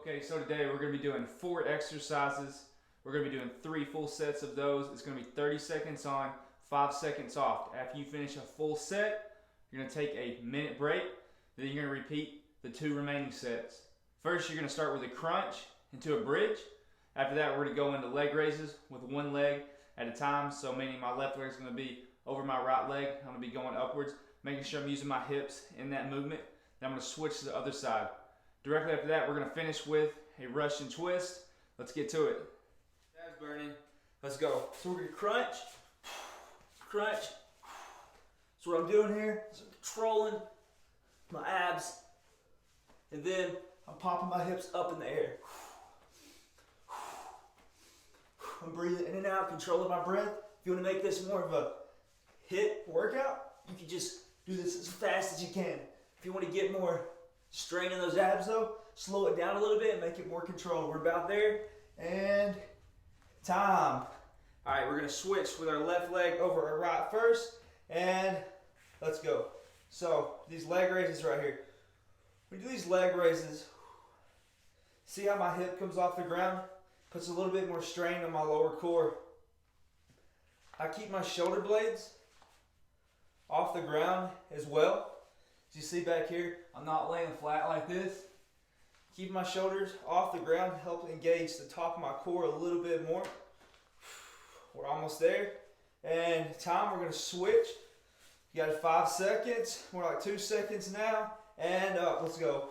Okay, so today we're going to be doing 4 exercises. We're going to be doing 3 full sets of those. It's going to be 30 seconds on, 5 seconds off. After you finish a full set, you're going to take a minute break. Then you're going to repeat the 2 remaining sets. First, you're going to start with a crunch into a bridge. After that, we're going to go into leg raises with one leg at a time. So meaning my left leg is going to be over my right leg. I'm going to be going upwards, making sure I'm using my hips in that movement. Then I'm going to switch to the other side. Directly after that, we're going to finish with a Russian twist. Let's get to it. Abs burning. Let's go. So we're going to crunch, crunch. So what I'm doing here is I'm controlling my abs, and then I'm popping my hips up in the air. I'm breathing in and out, controlling my breath. If you want to make this more of a HIIT workout, you can just do this as fast as you can. If you want to get more strain in those abs though, slow it down a little bit and make it more controlled. We're about there, and time. All right, we're gonna switch with our left leg over our right first, and let's go. So these leg raises right here. When you do these leg raises, see how my hip comes off the ground? Puts a little bit more strain on my lower core. I keep my shoulder blades off the ground as well. As you see back here, I'm not laying flat like this. Keep my shoulders off the ground, help engage the top of my core a little bit more. We're almost there. And time, we're gonna switch. You got 5 seconds, more like 2 seconds now, and up, let's go.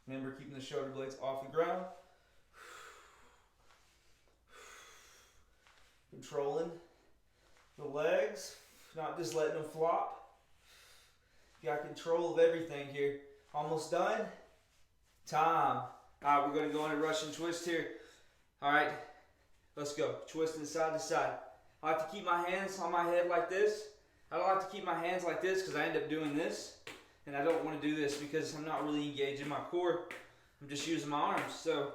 Remember, keeping the shoulder blades off the ground. Controlling the legs, not just letting them flop. You got control of everything here. Almost done. Time. All right, we're going to go into Russian twist here. All right, let's go. Twisting side to side. I like to keep my hands on my head like this. I don't like to keep my hands like this because I end up doing this. And I don't want to do this because I'm not really engaging my core. I'm just using my arms. So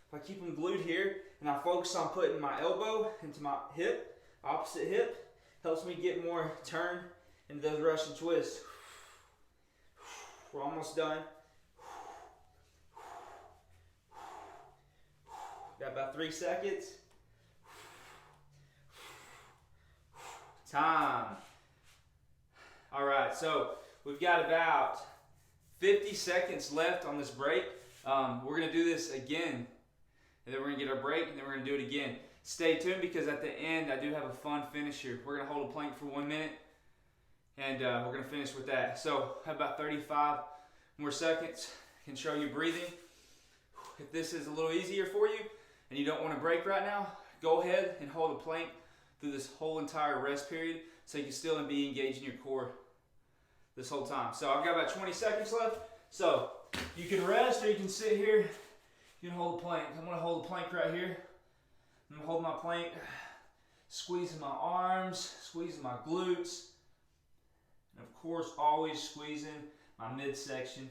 if I keep them glued here and I focus on putting my elbow into my hip, opposite hip, helps me get more turn into those Russian twists. We're almost done. Got about 3 seconds. Time. All right, so we've got about 50 seconds left on this break. We're going to do this again, and then we're going to get our break, and then we're going to do it again. Stay tuned because at the end, I do have a fun finish here. We're going to hold a plank for 1 minute, and we're going to finish with that. So have about 35 more seconds. I can show you breathing. If this is a little easier for you and you don't want to break right now, go ahead and hold a plank through this whole entire rest period so you can still be engaging your core this whole time. So I've got about 20 seconds left. So you can rest or you can sit here. You can hold a plank. I'm going to hold a plank right here. I'm going to hold my plank, squeezing my arms, squeezing my glutes, and of course always squeezing my midsection.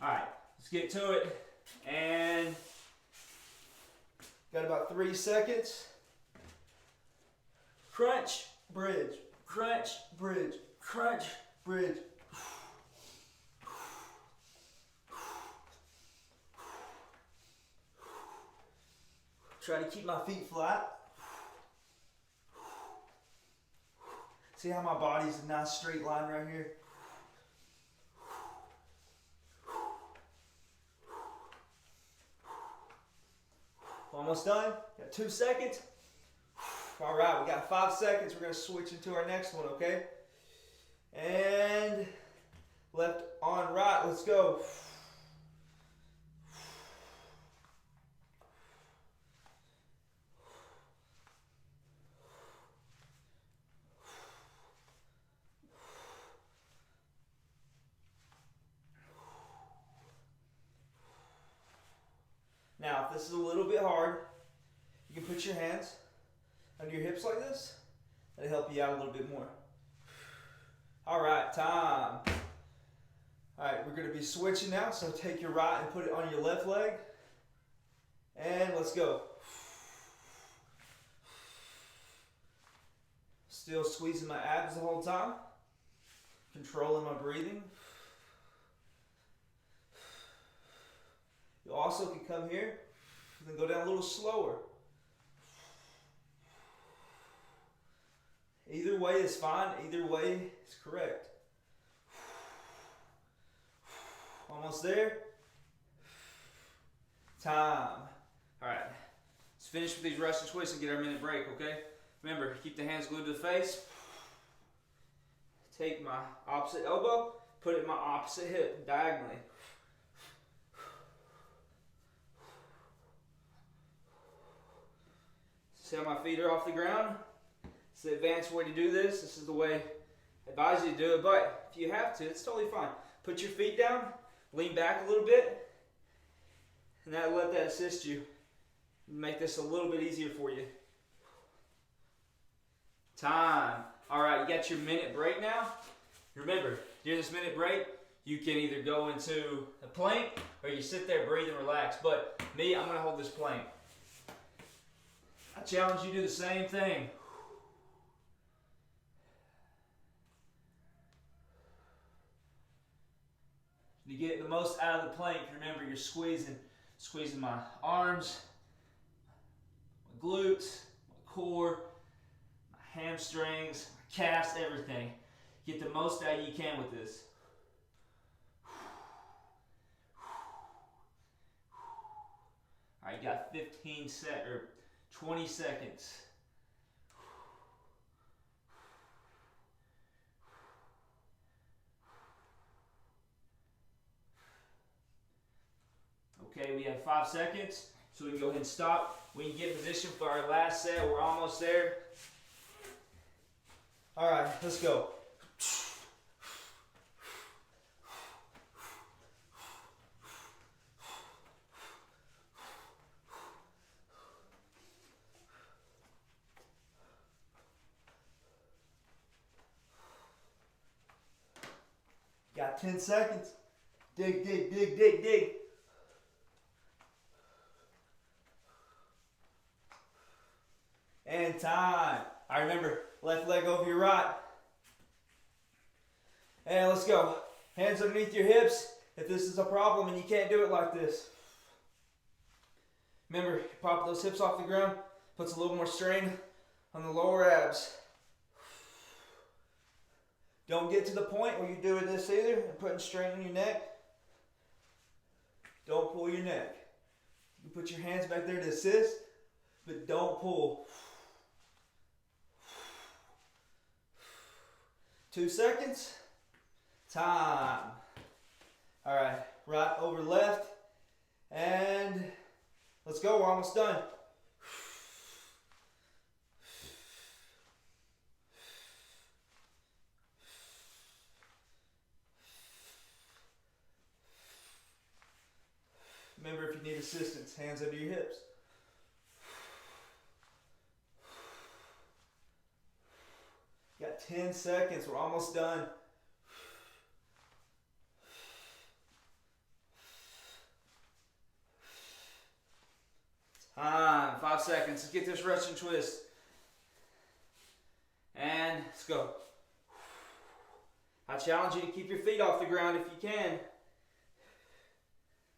All right, let's get to it. And got about 3 seconds. Crunch, bridge, crunch, bridge, crunch, bridge. Try to keep my feet flat. See how my body's a nice straight line right here? Almost done. Got 2 seconds. All right, we got 5 seconds. We're going to switch into our next one, okay? And left on right. Let's go. Now, if this is a little bit hard, you can put your hands under your hips like this. That'll help you out a little bit more. All right, time. All right, we're going to be switching now. So take your right and put it on your left leg. And let's go. Still squeezing my abs the whole time. Controlling my breathing. You also can come here and then go down a little slower. Either way is fine. Either way is correct. Almost there. Time. All right. Let's finish with these Russian twists and get our minute break, okay? Remember, keep the hands glued to the face. Take my opposite elbow, put it in my opposite hip, diagonally. See how my feet are off the ground? It's the advanced way to do this. This is the way I advise you to do it, but if you have to, it's totally fine. Put your feet down, lean back a little bit, and let that assist you. Make this a little bit easier for you. Time. All right, you got your minute break now. Remember, during this minute break, you can either go into a plank or you sit there, breathe, and relax. But me, I'm going to hold this plank. I challenge you to do the same thing. To get the most out of the plank, remember you're squeezing my arms, my glutes, my core, my hamstrings, my calves, everything. Get the most out you can with this. All right, you got 20 seconds. Okay, we have 5 seconds, so we can go ahead and stop. We can get in position for our last set. We're almost there. All right, let's go. Got 10 seconds. Dig, dig, dig, dig, dig. And time. I remember, left leg over your right. And let's go. Hands underneath your hips if this is a problem and you can't do it like this. Remember, pop those hips off the ground, puts a little more strain on the lower abs. Don't get to the point where you're doing this either and putting strain on your neck. Don't pull your neck. You can put your hands back there to assist, but don't pull. 2 seconds. Time. All right, right over left. And let's go, we're almost done. Remember, if you need assistance, hands under your hips. Got 10 seconds, we're almost done. Time, 5 seconds. Let's get this Russian twist. And let's go. I challenge you to keep your feet off the ground if you can.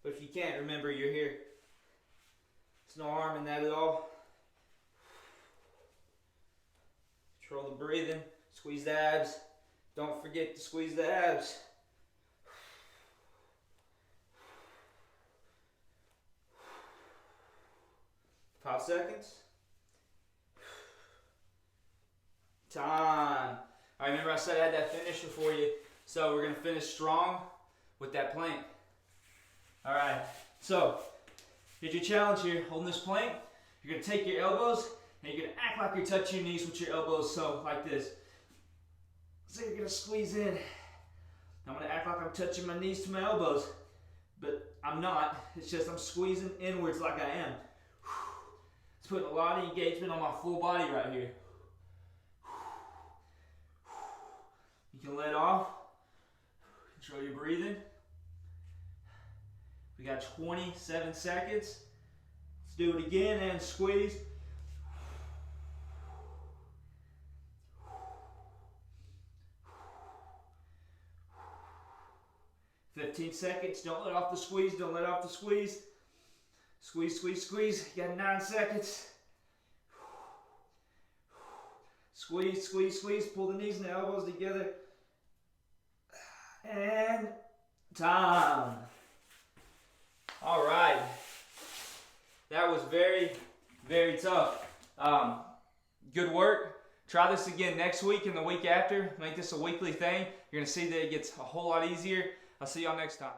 But if you can't, remember you're here. There's no harm in that at all. Control the breathing. Squeeze the abs. Don't forget to squeeze the abs. Five seconds. Time. All right, remember I said I had that finisher for you. So we're going to finish strong with that plank. All right, so here's your challenge here. Holding this plank, you're going to take your elbows and you're going to act like you're touching your knees with your elbows, so like this. So you're going to squeeze in. I'm going to act like I'm touching my knees to my elbows, but I'm not. It's just I'm squeezing inwards like I am. It's putting a lot of engagement on my full body right here. You can let off. Control your breathing. We got 27 seconds. Let's do it again and squeeze. 15 seconds. Don't let off the squeeze. Don't let off the squeeze. Squeeze, squeeze, squeeze. You got 9 seconds. Squeeze, squeeze, squeeze. Pull the knees and the elbows together. And time. All right. That was very, very tough. Good work. Try this again next week and the week after. Make this a weekly thing. You're going to see that it gets a whole lot easier. I'll see y'all next time.